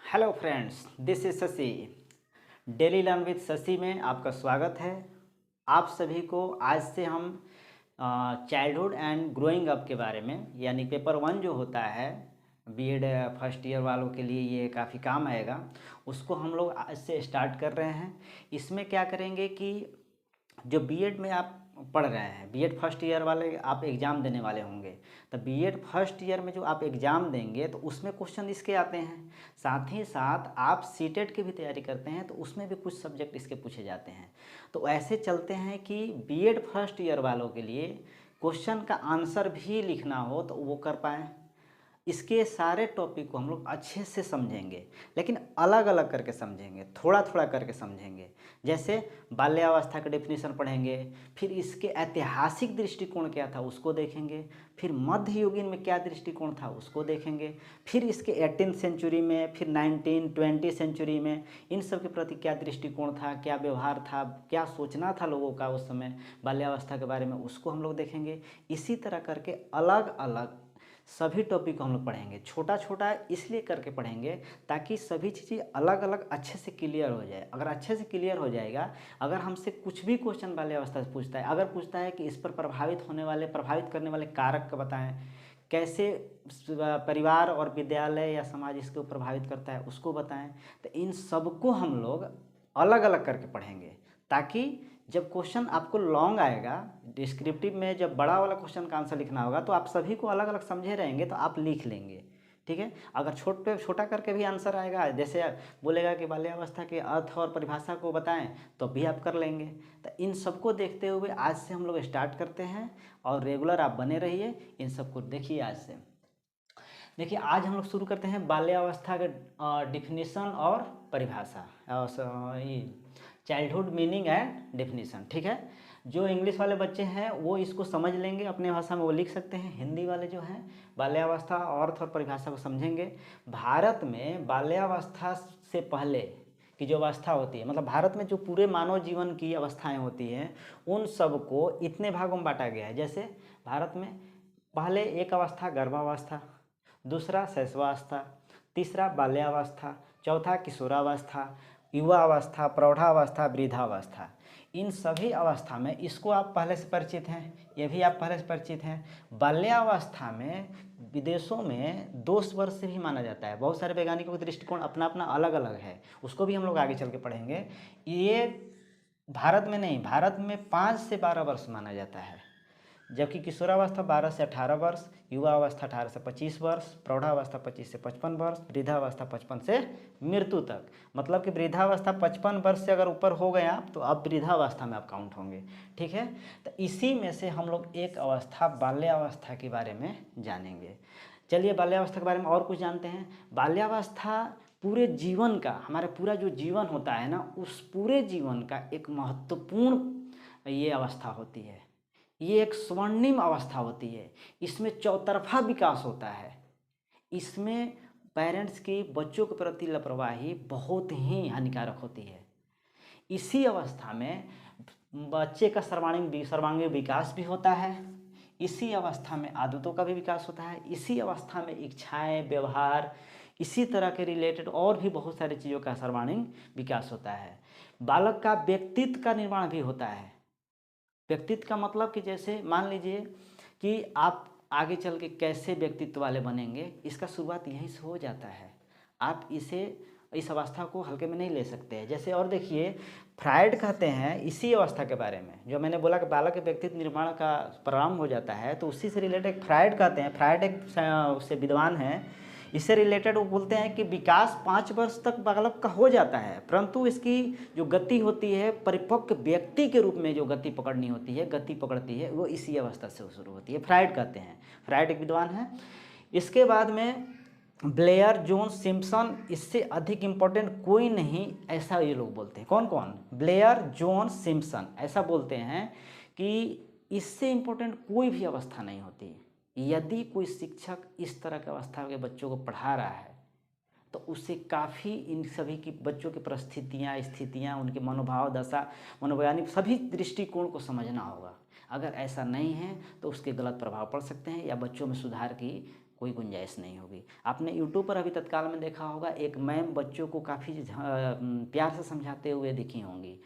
Hello friends, this is Shashi. Daily learn with Shashi में आपका स्वागत है। आप सभी को आज से हम चाइल्डहुड एंड ग्रोइंग अप के बारे में यानी पेपर 1 जो होता है बीएड फर्स्ट ईयर वालों के लिए ये काफ़ी काम आएगा, उसको हम लोग आज से स्टार्ट कर रहे हैं। इसमें क्या करेंगे कि जो बीएड में आप पढ़ रहे हैं, बीएड फर्स्ट ईयर वाले आप एग्ज़ाम देने वाले होंगे, तो बीएड फर्स्ट ईयर में जो आप एग्ज़ाम देंगे तो उसमें क्वेश्चन इसके आते हैं। साथ ही साथ आप सीटेट की भी तैयारी करते हैं तो उसमें भी कुछ सब्जेक्ट इसके पूछे जाते हैं। तो ऐसे चलते हैं कि बीएड फर्स्ट ईयर वालों के लिए क्वेश्चन का आंसर भी लिखना हो तो वो कर पाएँ। इसके सारे टॉपिक को हम लोग अच्छे से समझेंगे, लेकिन अलग अलग करके समझेंगे, थोड़ा थोड़ा करके समझेंगे। जैसे बाल्यावस्था का डेफिनेशन पढ़ेंगे, फिर इसके ऐतिहासिक दृष्टिकोण क्या था उसको देखेंगे, फिर मध्ययुगीन में क्या दृष्टिकोण था उसको देखेंगे, फिर इसके 18th सेंचुरी में, फिर 1920 सेंचुरी में इन सब के प्रति क्या दृष्टिकोण था, क्या व्यवहार था, क्या सोचना था लोगों का उस समय बाल्यावस्था के बारे में, उसको हम लोग देखेंगे। इसी तरह करके अलग अलग सभी टॉपिक को हम लोग पढ़ेंगे। छोटा छोटा इसलिए करके पढ़ेंगे ताकि सभी चीज़ें अलग अलग अच्छे से क्लियर हो जाए। अगर अच्छे से क्लियर हो जाएगा, अगर हमसे कुछ भी क्वेश्चन बाल्यावस्था से पूछता है, अगर पूछता है कि इस पर प्रभावित करने वाले कारक का बताएं, कैसे परिवार और विद्यालय या समाज इसको प्रभावित करता है उसको बताएं, तो इन सबको हम लोग अलग अलग करके पढ़ेंगे ताकि जब क्वेश्चन आपको लॉन्ग आएगा, डिस्क्रिप्टिव में जब बड़ा वाला क्वेश्चन का आंसर लिखना होगा तो आप सभी को अलग अलग समझे रहेंगे तो आप लिख लेंगे। ठीक है। अगर छोटा करके भी आंसर आएगा, जैसे बोलेगा कि बाल्यावस्था के अर्थ और परिभाषा को बताएं, तो भी आप कर लेंगे। तो इन सबको देखते हुए आज से हम लोग स्टार्ट करते हैं और रेगुलर आप बने रहिए। इन सबको देखिए। आज से देखिए, आज हम लोग शुरू करते हैं बाल्यावस्था के डिफिनीसन और परिभाषा, चाइल्डहुड मीनिंग एंड डेफिनेशन। ठीक है। जो इंग्लिश वाले बच्चे हैं वो इसको समझ लेंगे, अपने भाषा में वो लिख सकते हैं। हिंदी वाले जो हैं बाल्यावस्था अर्थ और परिभाषा को समझेंगे। भारत में बाल्यावस्था से पहले की जो अवस्था होती है, मतलब भारत में जो पूरे मानव जीवन की अवस्थाएं होती हैं, उन सब को इतने भागों में बांटा गया है। जैसे भारत में पहले एक अवस्था गर्भावस्था, दूसरा शैशवावस्था, तीसरा बाल्यावस्था, चौथा किशोरावस्था, युवावस्था, प्रौढ़ावस्था, वृद्धावस्था। इन सभी अवस्था में इसको आप पहले से परिचित हैं, ये भी आप पहले से परिचित हैं। बाल्यावस्था में विदेशों में 2 वर्ष से भी माना जाता है। बहुत सारे वैज्ञानिकों का दृष्टिकोण अपना अपना अलग अलग है, उसको भी हम लोग आगे चल के पढ़ेंगे। ये भारत में नहीं, भारत में 5 से 12 वर्ष माना जाता है, जबकि किशोरावस्था 12 से 18 वर्ष, युवावस्था 18 से 25 वर्ष, प्रौढ़ावस्था 25 से 55 वर्ष, वृद्धावस्था 55 से मृत्यु तक। मतलब कि वृद्धावस्था 55 वर्ष से अगर ऊपर हो गए आप तो अब वृद्धावस्था में आप काउंट होंगे। ठीक है। तो इसी में से हम लोग एक अवस्था बाल्यावस्था के बारे में जानेंगे। चलिए बाल्यावस्था के बारे में और कुछ जानते हैं। बाल्यावस्था पूरे जीवन का, हमारा पूरा जो जीवन होता है ना, उस पूरे जीवन का एक महत्वपूर्ण ये अवस्था होती है। ये एक स्वर्णिम अवस्था होती है। इसमें चौतरफा विकास होता है। इसमें पेरेंट्स की बच्चों के प्रति लापरवाही बहुत ही हानिकारक होती है। इसी अवस्था में बच्चे का सर्वांगीण विकास भी होता है। इसी अवस्था में आदतों का भी विकास होता है। इसी अवस्था में इच्छाएं, व्यवहार, इसी तरह के रिलेटेड और भी बहुत सारी चीज़ों का सर्वांगीण विकास होता है। बालक का व्यक्तित्व का निर्माण भी होता है। व्यक्तित्व का मतलब कि जैसे मान लीजिए कि आप आगे चल के कैसे व्यक्तित्व वाले बनेंगे, इसका शुरुआत यहीं से हो जाता है। आप इस अवस्था को हल्के में नहीं ले सकते हैं। जैसे और देखिए, फ्रायड कहते हैं इसी अवस्था के बारे में, जो मैंने बोला कि बालक के व्यक्तित्व निर्माण का प्रारंभ हो जाता है, तो उसी से रिलेटेड फ्रायड कहते हैं। फ्रायड एक से विद्वान हैं, इससे रिलेटेड वो बोलते हैं कि विकास 5 वर्ष तक बालक का हो जाता है, परंतु इसकी जो गति होती है, परिपक्व व्यक्ति के रूप में जो गति पकड़नी होती है, गति पकड़ती है, वो इसी अवस्था से शुरू होती है। फ्रायड कहते हैं, फ्रायड एक विद्वान है। इसके बाद में ब्लेयर, जोन्स, सिम्पसन, इससे अधिक इम्पोर्टेंट कोई नहीं, ऐसा ये लोग बोलते हैं। कौन कौन? ब्लेयर, जोन्स, सिम्पसन ऐसा बोलते हैं कि इससे इम्पोर्टेंट कोई भी अवस्था नहीं होती। यदि कोई शिक्षक इस तरह की अवस्था के बच्चों को पढ़ा रहा है तो उसे काफ़ी इन सभी की बच्चों की परिस्थितियाँ, स्थितियाँ, उनके मनोभाव, दशा, मनोवैज्ञानिक सभी दृष्टिकोण को समझना होगा। अगर ऐसा नहीं है तो उसके गलत प्रभाव पड़ सकते हैं या बच्चों में सुधार की कोई गुंजाइश नहीं होगी। आपने यूट्यूब पर अभी तत्काल में देखा होगा, एक मैम बच्चों को काफ़ी प्यार से समझाते हुए दिखी होंगी,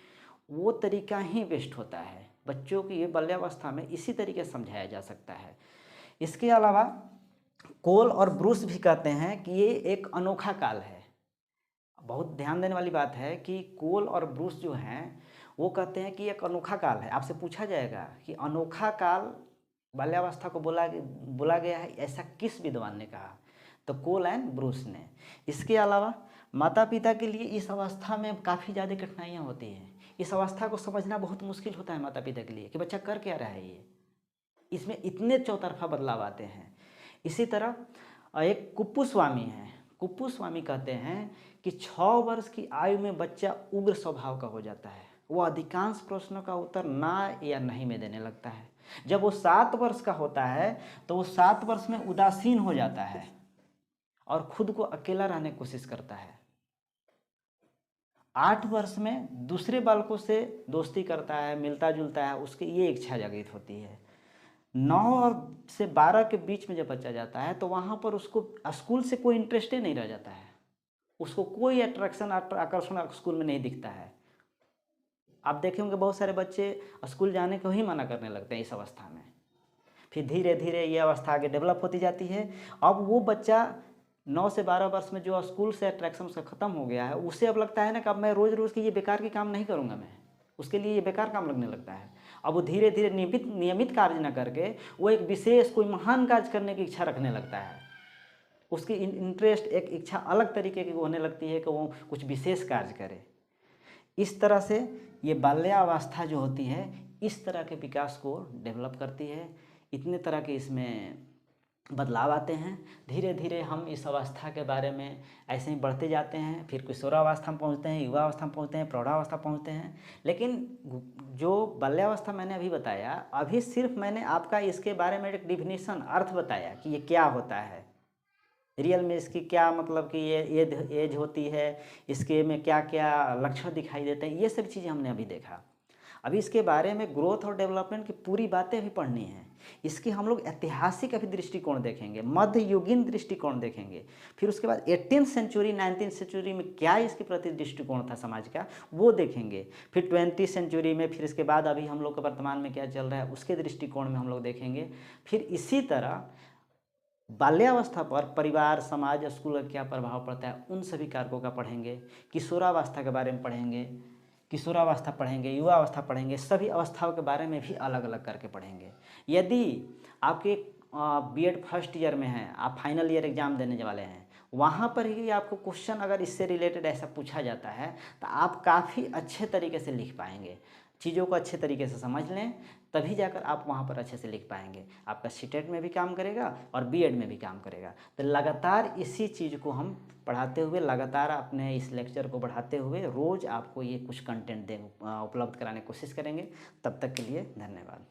वो तरीका ही बेस्ट होता है। बच्चों की ये बाल्यावस्था में इसी तरीके से समझाया जा सकता है। इसके अलावा कोल और ब्रूस भी कहते हैं कि ये एक अनोखा काल है। बहुत ध्यान देने वाली बात है कि कोल और ब्रूस जो हैं वो कहते हैं कि एक अनोखा काल है। आपसे पूछा जाएगा कि अनोखा काल बाल्यावस्था को बोला गया है, ऐसा किस विद्वान ने कहा? तो कोल एंड ब्रूस ने। इसके अलावा माता पिता के लिए इस अवस्था में काफ़ी ज़्यादा कठिनाइयाँ होती हैं। इस अवस्था को समझना बहुत मुश्किल होता है माता पिता के लिए कि बच्चा कर क्या रहा है ये, इसमें इतने चौतरफा बदलाव आते हैं। इसी तरह एक कुप्पू स्वामी हैं, कुप्पू स्वामी कहते हैं कि 6 वर्ष की आयु में बच्चा उग्र स्वभाव का हो जाता है। वो अधिकांश प्रश्नों का उत्तर ना या नहीं में देने लगता है। जब वो 7 वर्ष का होता है तो वो 7 वर्ष में उदासीन हो जाता है और खुद को अकेला रहने की कोशिश करता है। 8 वर्ष में दूसरे बालकों से दोस्ती करता है, मिलता जुलता है, उसकी ये इच्छा जागृत होती है। 9 से 12 के बीच में जब बच्चा जाता है तो वहाँ पर उसको स्कूल से कोई इंटरेस्ट ही नहीं रह जाता है, उसको कोई आकर्षण स्कूल में नहीं दिखता है। आप देखे होंगे बहुत सारे बच्चे स्कूल जाने को ही मना करने लगते हैं इस अवस्था में। फिर धीरे धीरे ये अवस्था आगे डेवलप होती जाती है। अब वो बच्चा 9 से 12 वर्ष में जो स्कूल से अट्रैक्शन उसका ख़त्म हो गया है, उसे अब लगता है ना कि अब मैं रोज़ रोज़ की ये बेकार के काम नहीं करूँगा, मैं उसके लिए ये बेकार काम लगने लगता है। अब वो धीरे धीरे नियमित कार्य न करके वो एक विशेष कोई महान कार्य करने की इच्छा रखने लगता है। उसकी इंटरेस्ट एक इच्छा अलग तरीके की होने लगती है कि वो कुछ विशेष कार्य करे। इस तरह से ये बाल्यावस्था जो होती है इस तरह के विकास को डेवलप करती है। इतने तरह के इसमें बदलाव आते हैं। धीरे धीरे हम इस अवस्था के बारे में ऐसे ही बढ़ते जाते हैं, फिर किशोरावस्था में पहुंचते हैं, युवावस्था में पहुंचते हैं, प्रौढ़ावस्था पहुंचते हैं। लेकिन जो बाल्यावस्था मैंने अभी बताया, अभी सिर्फ मैंने आपका इसके बारे में एक डिफिनीशन अर्थ बताया कि ये क्या होता है, रियल में इसकी क्या मतलब कि ये एज होती है, इसके में क्या क्या लक्षण दिखाई देते हैं, ये सब चीज़ें हमने अभी देखा। अभी इसके बारे में ग्रोथ और डेवलपमेंट की पूरी बातें अभी पढ़नी है। इसकी हम लोग ऐतिहासिक अभी दृष्टिकोण देखेंगे, मध्ययुगीन दृष्टिकोण देखेंगे, फिर उसके बाद 18th सेंचुरी 19th सेंचुरी में क्या इसके प्रति दृष्टिकोण था समाज का वो देखेंगे, फिर 20th सेंचुरी में, फिर इसके बाद अभी हम लोग का वर्तमान में क्या चल रहा है उसके दृष्टिकोण में हम लोग देखेंगे। फिर इसी तरह बाल्यावस्था पर परिवार, समाज, स्कूल का क्या प्रभाव पड़ता है उन सभी कारकों का पढ़ेंगे। किशोरावस्था के बारे में पढ़ेंगे, किशोरावस्था पढ़ेंगे, युवावस्था पढ़ेंगे, सभी अवस्थाओं के बारे में भी अलग अलग करके पढ़ेंगे। यदि आपके बीएड फर्स्ट ईयर में हैं, आप फाइनल ईयर एग्ज़ाम देने वाले हैं, वहाँ पर ही आपको क्वेश्चन अगर इससे रिलेटेड ऐसा पूछा जाता है तो आप काफ़ी अच्छे तरीके से लिख पाएंगे। चीज़ों को अच्छे तरीके से समझ लें तभी जाकर आप वहाँ पर अच्छे से लिख पाएंगे। आपका सीटेट में भी काम करेगा और बीएड में भी काम करेगा। तो लगातार इसी चीज़ को हम पढ़ाते हुए, लगातार अपने इस लेक्चर को बढ़ाते हुए रोज़ आपको ये कुछ कंटेंट उपलब्ध कराने की कोशिश करेंगे। तब तक के लिए धन्यवाद।